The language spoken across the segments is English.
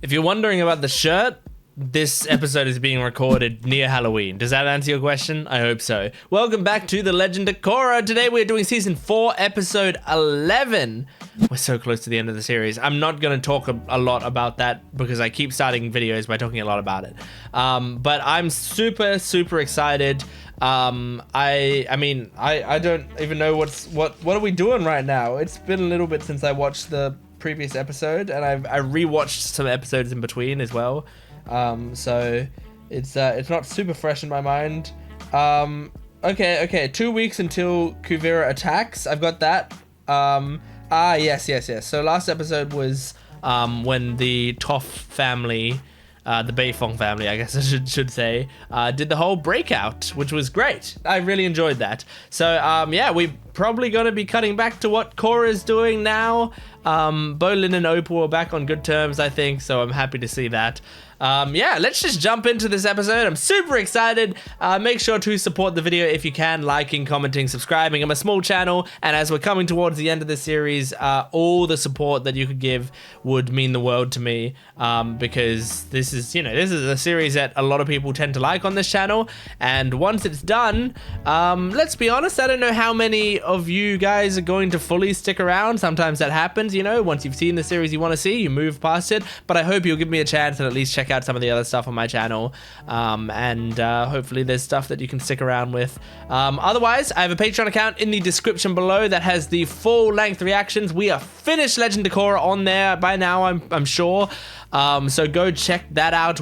If you're wondering about the shirt, this episode is being recorded near Halloween. Does that answer your question? I hope so. Welcome back to The Legend of Korra. Today we're doing Season 4, Episode 11. We're so close to the end of the series. I'm not going to talk a lot about that because I keep starting videos by talking a lot about it. But I'm super excited. I mean, I don't even know what are we doing right now? It's been a little bit since I watched the previous episode, and I rewatched some episodes in between as well. So it's not super fresh in my mind. Okay, 2 weeks until Kuvira attacks. I've got that. Yes. So last episode was when the Toph family, the Beifong family, I guess I should say, did the whole breakout, which was great. I really enjoyed that. So yeah, we're probably going to be cutting back to what Korra is doing now. Bolin and Opal are back on good terms, I think, so I'm happy to see that. Yeah, let's just jump into this episode. I'm super excited. Make sure to support the video if you can, liking, commenting, subscribing. I'm a small channel, and as we're coming towards the end of the series, all the support that you could give would mean the world to me, because this is a series that a lot of people tend to like on this channel, and once it's done, let's be honest, I don't know how many of you guys are going to fully stick around. Sometimes that happens, once you've seen the series you want to see, you move past it, but I hope you'll give me a chance and at least check out some of the other stuff on my channel, and hopefully there's stuff that you can stick around with. Otherwise, I have a Patreon account in the description below that has the full-length reactions. We are finished Legend of Korra on there by now, I'm sure, so go check that out.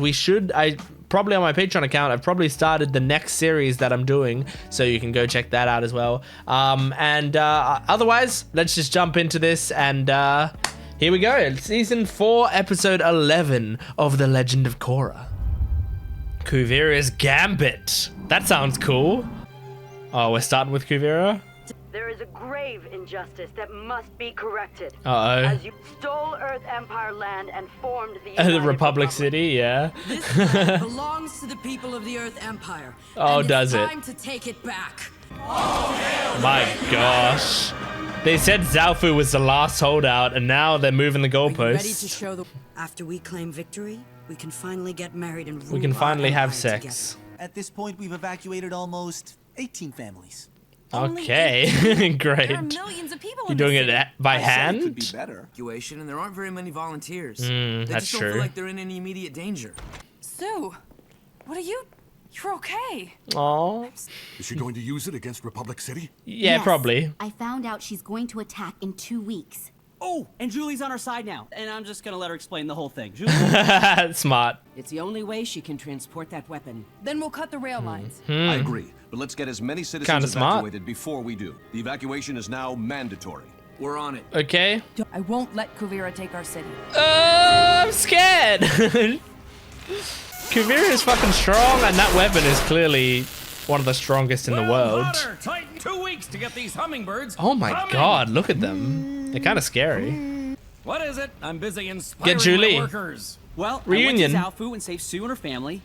Probably on my Patreon account, I've probably started the next series that I'm doing, so you can go check that out as well. Otherwise, let's just jump into this, and here we go. Season 4, Episode 11 of The Legend of Korra. Kuvira's Gambit. That sounds cool. Oh, we're starting with Kuvira? There is a grave injustice that must be corrected. Uh-oh. As you stole Earth Empire land and formed the The Republic City, yeah. This land belongs to the people of the Earth Empire. Oh, and does it's it? time to take it back. My gosh. They said Zaofu was the last holdout, and now they're moving the Are you ready to goalposts. show the... After we claim victory, we can finally get married and rule We can our finally have empire sex. At this point, we've evacuated almost 18 families. Okay, great. There are millions of people You're in doing this it city. by I said it could be hand? better. Evacuation, and there aren't very many volunteers. They They that's just don't true. feel like they're in any immediate danger. Sue, what are you? You're okay. Oh, Is she going to use it against Republic City? yeah, Yes. probably. I found out she's going to attack in 2 weeks. Oh, and Julie's on our side now, and I'm just gonna let her explain the whole thing. Julie, Smart. It's the only way she can transport that weapon. Then we'll cut the rail lines. I agree, but let's get as many citizens Kinda smart. evacuated before we do. The evacuation is now mandatory. We're on it. Okay. I won't let Kuvira take our city. I'm scared. Kuvira is fucking strong, and that weapon is clearly one of the strongest in the world. Titan 2 weeks to get these hummingbirds. Oh my god, look at them. They're kind of scary. What is it? I'm busy inspiring Get Julie. my workers. Well, Reunion. I went to Zaofu and saved Sue and her family.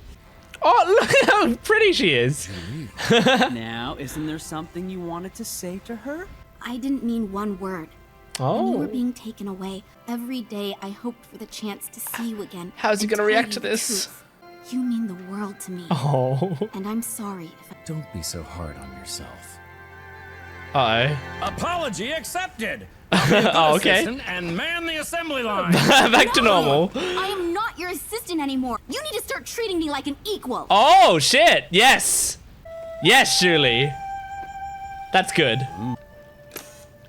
Oh, look at how pretty she is. Now, isn't there something you wanted to say to her? I didn't mean one word. When you were Oh. being taken away, every day I hoped for the chance to see you again. How's he and gonna tell react you to the this? truth. You mean the world to me. Oh. And I'm sorry if I... Don't be so hard on yourself. Uh-oh. Apology accepted. Oh, okay. And man the assembly line. Back to normal. I am not your assistant anymore. You need to start treating me like an equal. Oh, shit. Yes. Yes, Julie. That's good.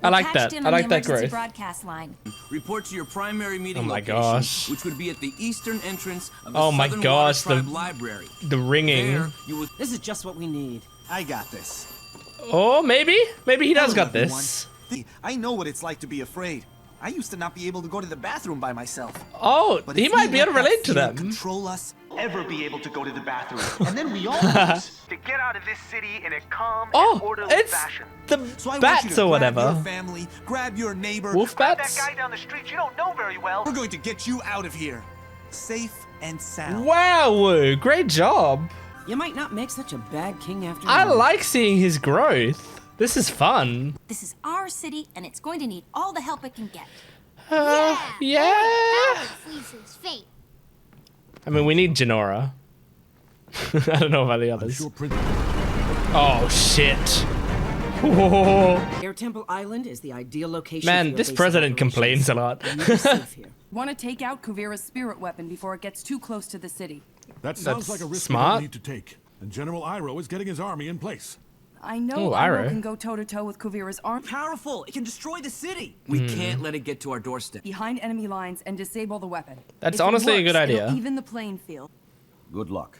I like that. I like that growth. Broadcast line. Report to your primary meeting Oh my location, gosh. which would be at the eastern entrance of the Oh my Southern gosh, Water the- Tribe Library. The ringing. There, you will This is just what we need. I got this. Oh, maybe? Maybe he does Hello, got this. everyone. I know what it's like to be afraid. I used to not be able to go to the bathroom by myself. Oh, But he if might we be able to let that relate to fear them. Control us. Ever be able to go to the bathroom, and then we all lose. To get out of this city in a calm and Oh, orderly it's fashion. the So I want you bats to or grab whatever. your family, grab your neighbor. Wolf Grab bats? that guy down the street you don't know very well. We're going to get you out of here, safe and sound. Wow, great job. You might not make such a bad king after I all. like seeing his growth. This is fun. This is our city, and it's going to need all the help it can get. Yeah. Fleece's fate. I mean, we need Jinora. I don't know about the others. Oh, shit. Whoa. Air Temple Island is the ideal location. Man, this president complains a lot. Want to take out Kuvira's spirit weapon before it gets too close to the city. That sounds like a risk smart. we don't need to take. And General Iroh is getting his army in place. I know Iroh can go toe-to-toe with Kuvira's arm. Powerful! It can destroy the city! We can't let it get to our doorstep. Behind enemy lines and disable the weapon. That's honestly a good idea. Even the playing field. Good luck.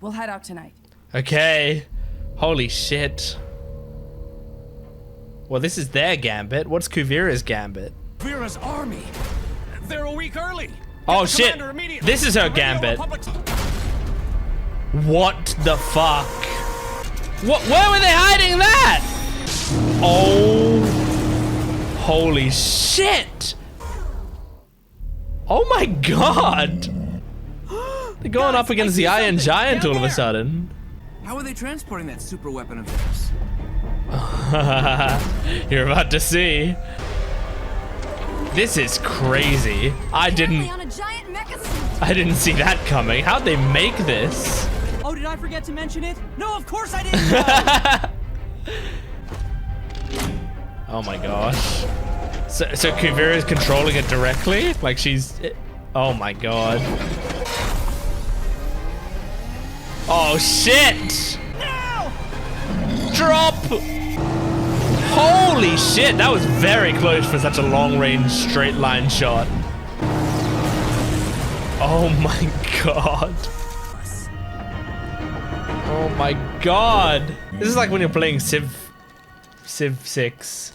We'll head out tonight. Okay. Holy shit. Well, this is their gambit. What's Kuvira's gambit? Kuvira's army! They're a week early! Oh shit! This is her gambit. What the fuck? What? Where were they hiding that? Oh. Holy shit. Oh my god. They're going up against the Iron Giant all of a sudden. How are they transporting that super weapon of theirs? You're about to see. This is crazy. I didn't see that coming. How'd they make this? Oh, did I forget to mention it? No, of course I didn't. Oh my gosh. So Kuvira is controlling it directly? Like she's... Oh my god. Oh shit! No! Drop! Holy shit, that was very close for such a long-range straight line shot. Oh my god. Oh my god. This is like when you're playing Civ 6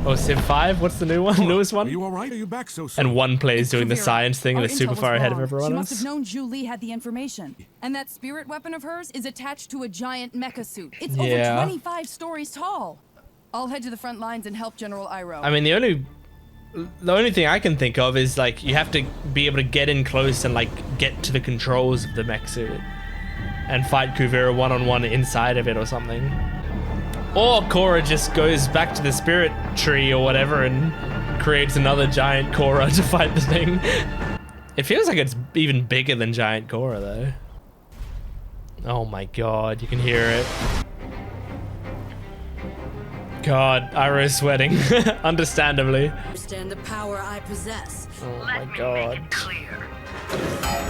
or Civ 5. What's the new one? Newest one? Are you all right? Are you back so soon? And one plays doing the science thing and is super far ahead of everyone She else. must have known Zhu Li had the information. And that spirit weapon of hers is attached to a giant mecha suit. It's over 25 stories tall. I'll head to the front lines and help General Iroh. I mean, the only thing I can think of is like you have to be able to get in close and like get to the controls of the mech suit and fight Kuvira one-on-one inside of it or something. Or Korra just goes back to the spirit tree or whatever and creates another giant Korra to fight the thing. It feels like it's even bigger than giant Korra though. Oh my god, you can hear it. God, Iroh's sweating, understandably. Understand the power I possess. Oh my god.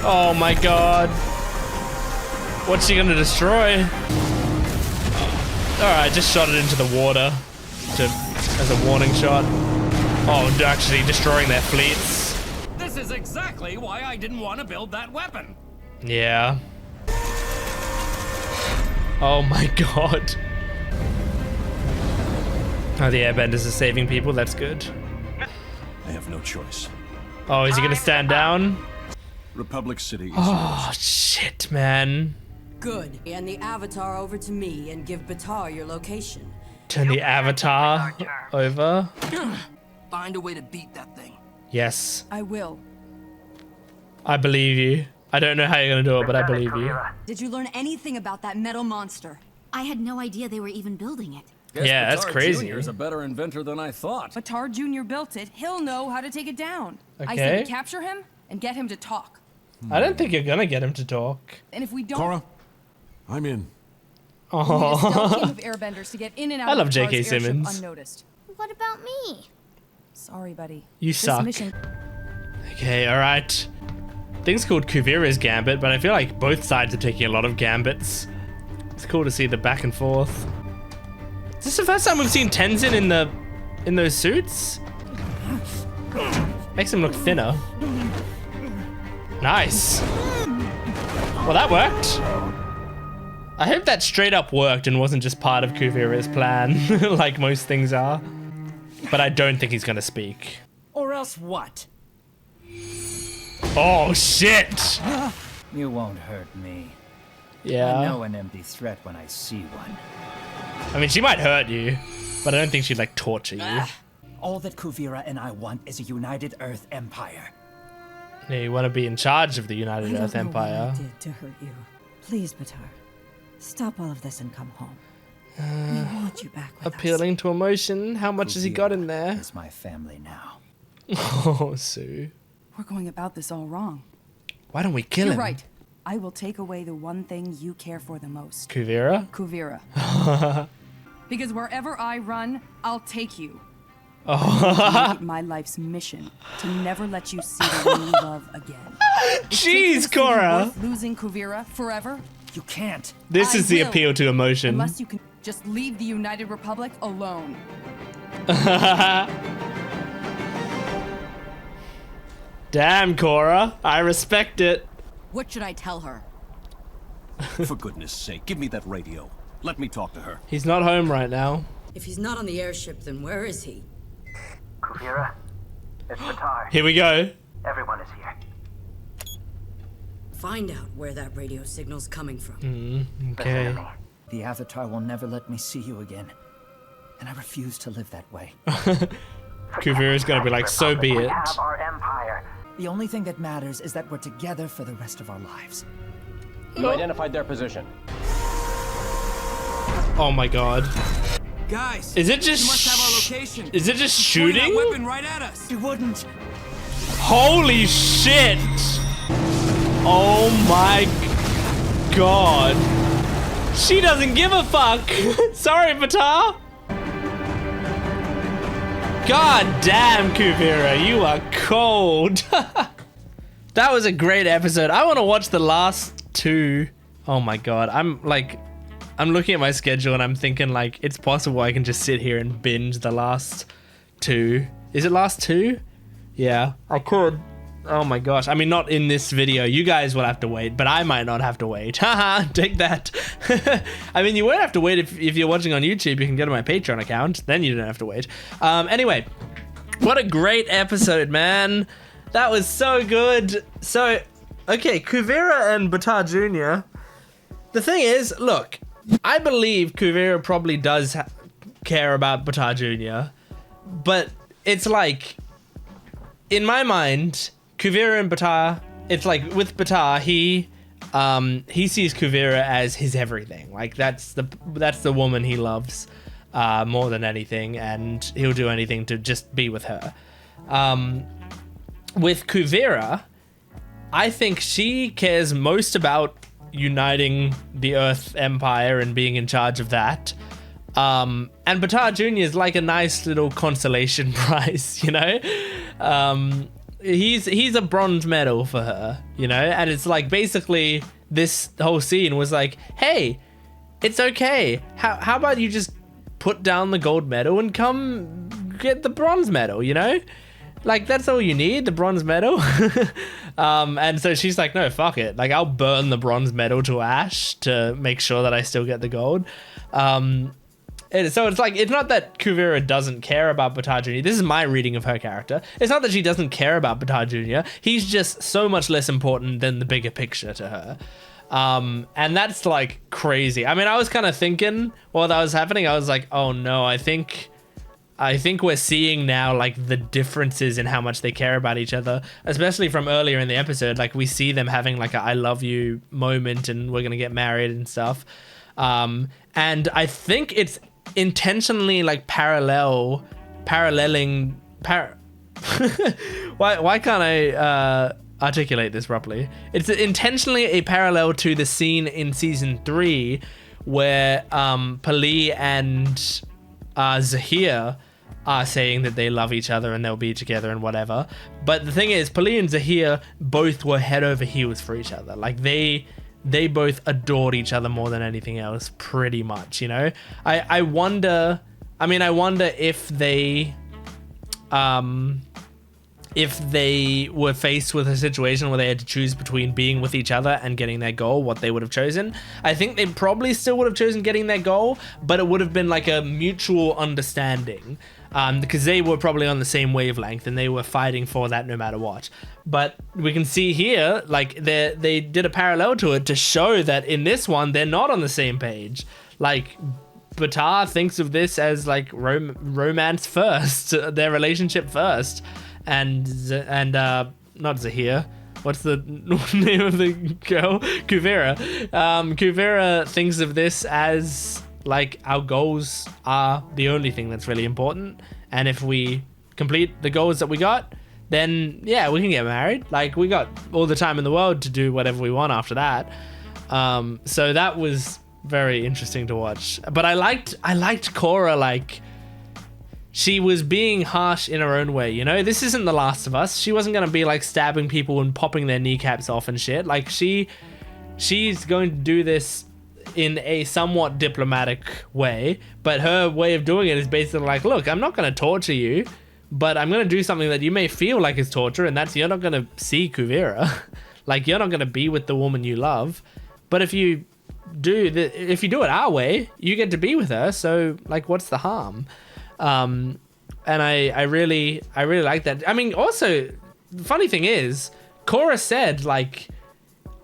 Oh my god. What's she gonna destroy? Alright, just shot it into the water as a warning shot. Oh, actually destroying their fleets. This is exactly why I didn't want to build that weapon. Yeah. Oh my god. Oh, the airbenders are saving people, that's good. I have no choice. Oh, is he gonna stand down? Republic City is Oh, shit, man. Good. Hand the Avatar over to me and give Batar your location. Turn the Avatar over. Find a way to beat that thing. Yes. I will. I believe you. I don't know how you're gonna do it, but I believe you. Did you learn anything about that metal monster? I had no idea they were even building it. Yeah, that's crazy. Jr. is a better inventor than I thought. Batar Jr. built it. He'll know how to take it down. I say Okay. we capture him and get him to talk. I don't think you're gonna get him to talk. And if we don't... Korra, I'm in. We need a stealth Oh. team of airbenders to get in and out I love of J.K. Batar's airship Simmons. unnoticed. What about me? Sorry, buddy. You This suck. mission- Okay, alright. Thing's called Kuvira's Gambit, but I feel like both sides are taking a lot of gambits. It's cool to see the back and forth. Is this the first time we've seen Tenzin in those suits? Makes him look thinner. Nice. Well, that worked. I hope that straight up worked and wasn't just part of Kuvira's plan, like most things are. But I don't think he's gonna speak. Or else what? Oh, shit! You won't hurt me. Yeah. I know an empty threat when I see one. I mean, she might hurt you, but I don't think she'd, like, torture you. All that Kuvira and I want is a united Earth Empire. Yeah, you want to be in charge of the United Earth Empire. What I did to hurt you. Please, Batar. Stop all of this and come home. We want you back with Appealing to emotion. How much has he got in there? It's my family now. Oh, Sue. We're going about this all wrong. Why don't we kill You're him? right. I will take away the one thing you care for the most. Kuvira? Kuvira. Because wherever I run, I'll take you. Oh. Make it my life's mission to never let you see the one you love again. Jeez, Korra. Losing Kuvira forever? You can't. This is the will, appeal to emotion. Unless you can just leave the United Republic alone. Damn, Korra. I respect it. What should I tell her? For goodness sake, give me that radio. Let me talk to her. He's not home right now. If he's not on the airship, then where is he? Kuvira, it's Batar. Here we go. Everyone is here. Find out where that radio signal's coming from. Okay. Listen to me. The Avatar will never let me see you again. And I refuse to live that way. Kuvira's gonna be like, so be We it. have our empire. The only thing that matters is that we're together for the rest of our lives. You identified their position. Oh my god. Guys, Is it just you must have our location. Is it just Point that shooting? weapon right at us. You wouldn't. Holy shit! Oh my god. She doesn't give a fuck. Sorry, Batar. God damn, Kuvira, you are cold. That was a great episode. I want to watch the last two. Oh my god. I'm looking at my schedule and I'm thinking like it's possible I can just sit here and binge the last two. Is it last two? Yeah, I could. Oh my gosh. I mean, not in this video. You guys will have to wait, but I might not have to wait. Haha, take that. I mean, you won't have to wait if you're watching on YouTube. You can go to my Patreon account. Then you don't have to wait. Anyway, what a great episode, man. That was so good. So, okay, Kuvira and Batar Jr. The thing is, look, I believe Kuvira probably does care about Batar Jr. But it's like, in my mind, Kuvira and Batar, it's like with Batar, he sees Kuvira as his everything. Like that's the woman he loves more than anything, and he'll do anything to just be with her. With Kuvira, I think she cares most about uniting the Earth Empire and being in charge of that. And Batar Jr. is like a nice little consolation prize, you know? He's a bronze medal for her, you know? And it's like basically this whole scene was like, hey, it's okay. How about you just put down the gold medal and come get the bronze medal, you know? Like, that's all you need, the bronze medal. And so she's like, no, fuck it. Like, I'll burn the bronze medal to ash to make sure that I still get the gold. So it's like, it's not that Kuvira doesn't care about Batar Jr. This is my reading of her character. It's not that she doesn't care about Batar Jr. He's just so much less important than the bigger picture to her. And that's like crazy. I mean, I was kind of thinking while that was happening, I was like, oh no, I think we're seeing now like the differences in how much they care about each other, especially from earlier in the episode. Like we see them having like a I love you moment and we're going to get married and stuff. And I think it's intentionally like paralleling why can't I articulate this properly? It's intentionally a parallel to the scene in season 3 where Pali and Zahir are saying that they love each other and they'll be together and whatever. But the thing is, Pali and Zahir both were head over heels for each other. Like they both adored each other more than anything else, pretty much, you know? I wonder if they were faced with a situation where they had to choose between being with each other and getting their goal, what they would have chosen. I think they probably still would have chosen getting their goal, but it would have been like a mutual understanding, because they were probably on the same wavelength and they were fighting for that no matter what. But we can see here, like they did a parallel to it to show that in this one, they're not on the same page. Like Batar thinks of this as like romance first, their relationship first. And not Zahir. What's the name of the girl? Kuvira. Kuvira thinks of this as like our goals are the only thing that's really important. And if we complete the goals that we got, then yeah, we can get married. Like, we got all the time in the world to do whatever we want after that. So that was very interesting to watch. But I liked Korra. Like, she was being harsh in her own way, you know? This isn't The Last of Us. She wasn't going to be, like, stabbing people and popping their kneecaps off and shit. Like, she's going to do this in a somewhat diplomatic way, but her way of doing it is basically like, look, I'm not going to torture you, but I'm going to do something that you may feel like is torture, and that's you're not going to see Kuvira. Like, you're not going to be with the woman you love. But if you do it our way, you get to be with her. So, like, what's the harm? And I really like that. I mean, also, the funny thing is, Korra said, like,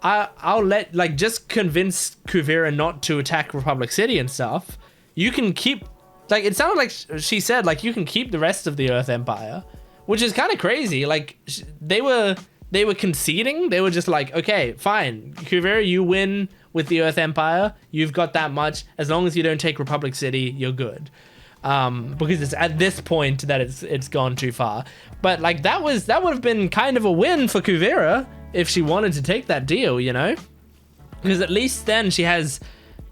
I'll let, like, just convince Kuvira not to attack Republic City and stuff. You can keep, like, it sounded like she said, like, you can keep the rest of the Earth Empire, which is kind of crazy. Like, they were conceding. They were just like, okay, fine, Kuvira, you win with the Earth Empire. You've got that much. As long as you don't take Republic City, you're good. Because it's at this point that it's gone too far. But, like, that would have been kind of a win for Kuvira if she wanted to take that deal, you know? Because at least then she has,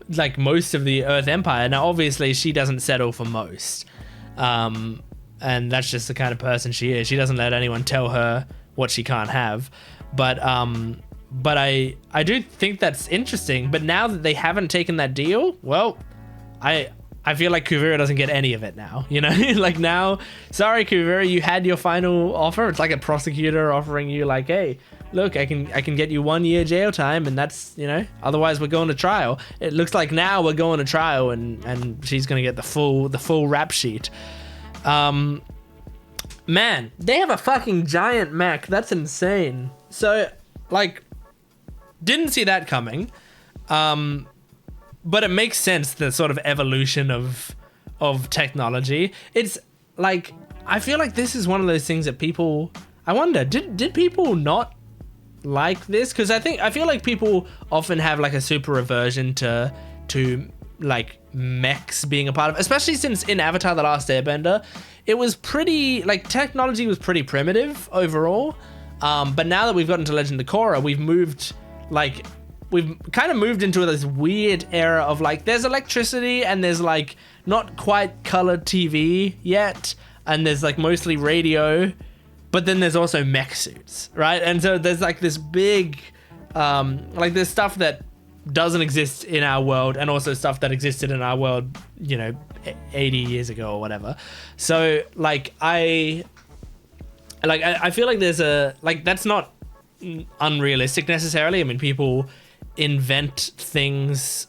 like, most of the Earth Empire. Now, obviously, she doesn't settle for most. And that's just the kind of person she is. She doesn't let anyone tell her what she can't have. But I do think that's interesting. But now that they haven't taken that deal, well, I feel like Kuvira doesn't get any of it now, you know? Like, now, sorry, Kuvira, you had your final offer. It's like a prosecutor offering you, like, hey, look, I can get you 1 year jail time, and that's, you know, otherwise we're going to trial. It looks like now we're going to trial, and she's gonna get the full rap sheet. Man, they have a fucking giant mech. That's insane. So, like, didn't see that coming. But it makes sense, the sort of evolution of technology. It's like, I feel like this is one of those things that people, I wonder, did people not like this? Because I feel like people often have, like, a super aversion to like, mechs being a part of, especially since in Avatar The Last Airbender, it was pretty, like, technology was pretty primitive overall. But now that we've gotten to Legend of Korra, we've kind of moved into this weird era of, like, there's electricity and there's, like, not quite colored TV yet, and there's, like, mostly radio, but then there's also mech suits, right? And so there's, like, this big, like, there's stuff that doesn't exist in our world, and also stuff that existed in our world, you know, 80 years ago or whatever. So, like, I feel like there's that's not unrealistic necessarily. I mean, people invent things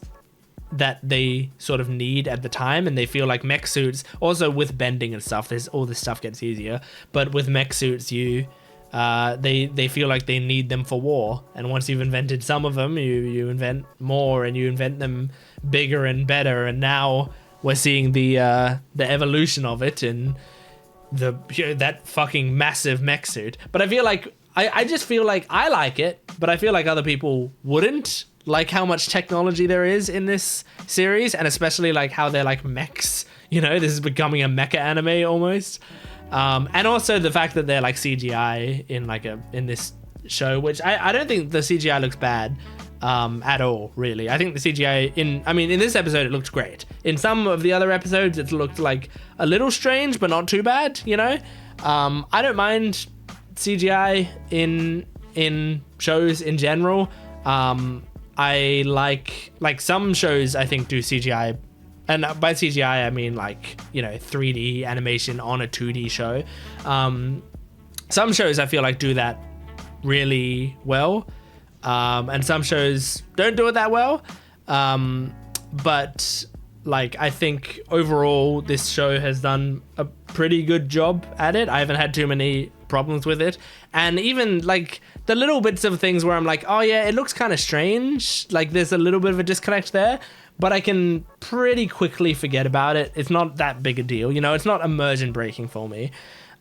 that they sort of need at the time, and they feel like mech suits, also with bending and stuff, there's all this stuff gets easier, but with mech suits they feel like they need them for war, and once you've invented some of them, you invent more, and you invent them bigger and better, and now we're seeing the evolution of it in that fucking massive mech suit. But I feel like I just feel like I like it, but I feel like other people wouldn't like how much technology there is in this series, and especially like how they're like mechs, you know, this is becoming a mecha anime almost. And also the fact that they're like CGI in this show, which I don't think the CGI looks bad at all, really. I think the CGI in this episode it looked great. In some of the other episodes it looked like a little strange, but not too bad, you know. I don't mind CGI in shows in general. I like some shows I think do CGI, and by CGI I mean like, you know, 3D animation on a 2D show. Some shows I feel like do that really well, and some shows don't do it that well. But like, I think overall this show has done a pretty good job at it. I haven't had too many problems with it, and even like the little bits of things where I'm like, oh yeah, it looks kind of strange, like there's a little bit of a disconnect there, but I can pretty quickly forget about it. It's not that big a deal, you know, it's not immersion breaking for me.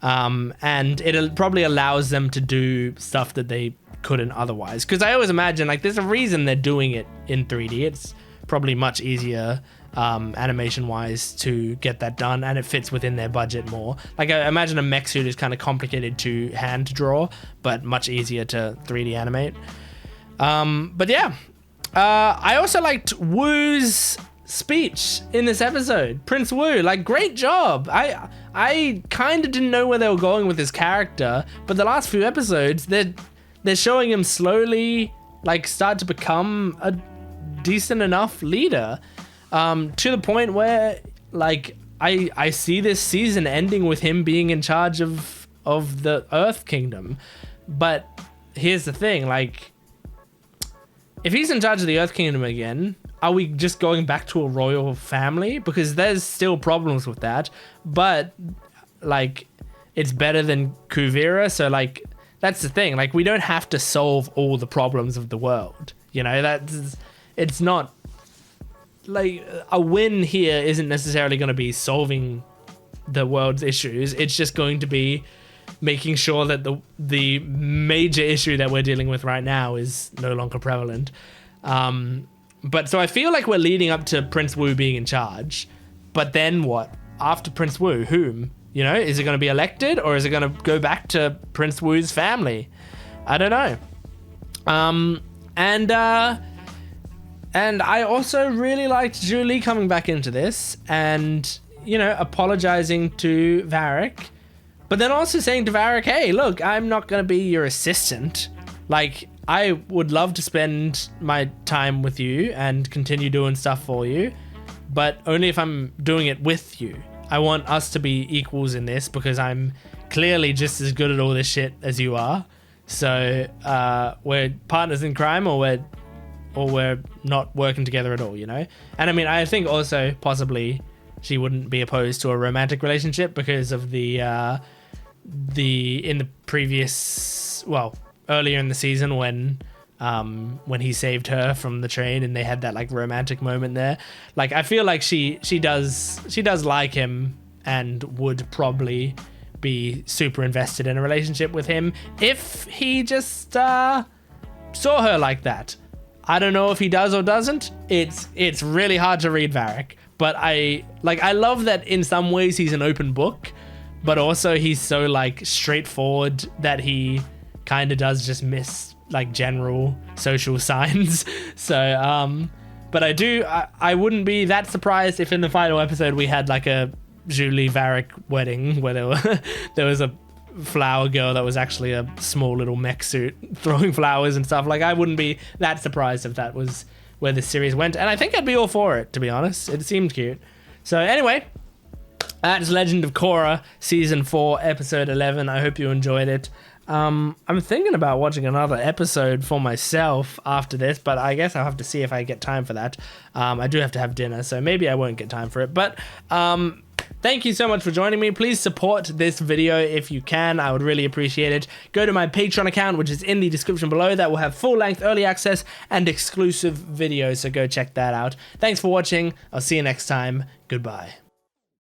And it probably allows them to do stuff that they couldn't otherwise, because I always imagine like there's a reason they're doing it in 3D. It's probably much easier animation wise to get that done, and it fits within their budget more. Like, I imagine a mech suit is kind of complicated to hand draw, but much easier to 3D animate. But yeah, I also liked Wu's speech in this episode. Prince Wu, like, great job. I kind of didn't know where they were going with his character, but the last few episodes, they're showing him slowly, like, start to become a decent enough leader, to the point where, like, I see this season ending with him being in charge of the Earth Kingdom. But here's the thing, like, if he's in charge of the Earth Kingdom again, are we just going back to a royal family? Because there's still problems with that, but, like, it's better than Kuvira, so, like, that's the thing. Like, we don't have to solve all the problems of the world, you know? It's not, like, a win here isn't necessarily going to be solving the world's issues. It's just going to be making sure that the major issue that we're dealing with right now is no longer prevalent. But so I feel like we're leading up to Prince Wu being in charge, but then what? After Prince Wu, whom? You know, is it going to be elected, or is it going to go back to Prince Wu's family? I don't know. And I also really liked Julie coming back into this and, you know, apologizing to Varrick, but then also saying to Varrick, hey, look, I'm not going to be your assistant. Like, I would love to spend my time with you and continue doing stuff for you, but only if I'm doing it with you. I want us to be equals in this because I'm clearly just as good at all this shit as you are. So we're partners in crime, or we're not working together at all, you know? And I mean, I think also possibly she wouldn't be opposed to a romantic relationship because of in the previous, well, earlier in the season when he saved her from the train and they had that, like, romantic moment there. Like, I feel like she does like him and would probably be super invested in a relationship with him if he just saw her like that. I don't know if he does or doesn't. It's really hard to read Varrick, but I love that in some ways he's an open book, but also he's so, like, straightforward that he kind of does just miss, like, general social signs. So but I wouldn't be that surprised if in the final episode we had, like, a Julie Varrick wedding where there was a flower girl that was actually a small little mech suit throwing flowers and stuff. Like, I wouldn't be that surprised if that was where the series went, and I think I'd be all for it, to be honest. It seemed cute. So anyway, that's Legend of Korra season 4 episode 11. I hope you enjoyed it. I'm thinking about watching another episode for myself after this, but I guess I'll have to see if I get time for that. I do have to have dinner, so maybe I won't get time for it, but thank you so much for joining me. Please support this video if you can. I would really appreciate it. Go to my Patreon account, which is in the description below. That will have full-length early access and exclusive videos, so go check that out. Thanks for watching. I'll see you next time. Goodbye.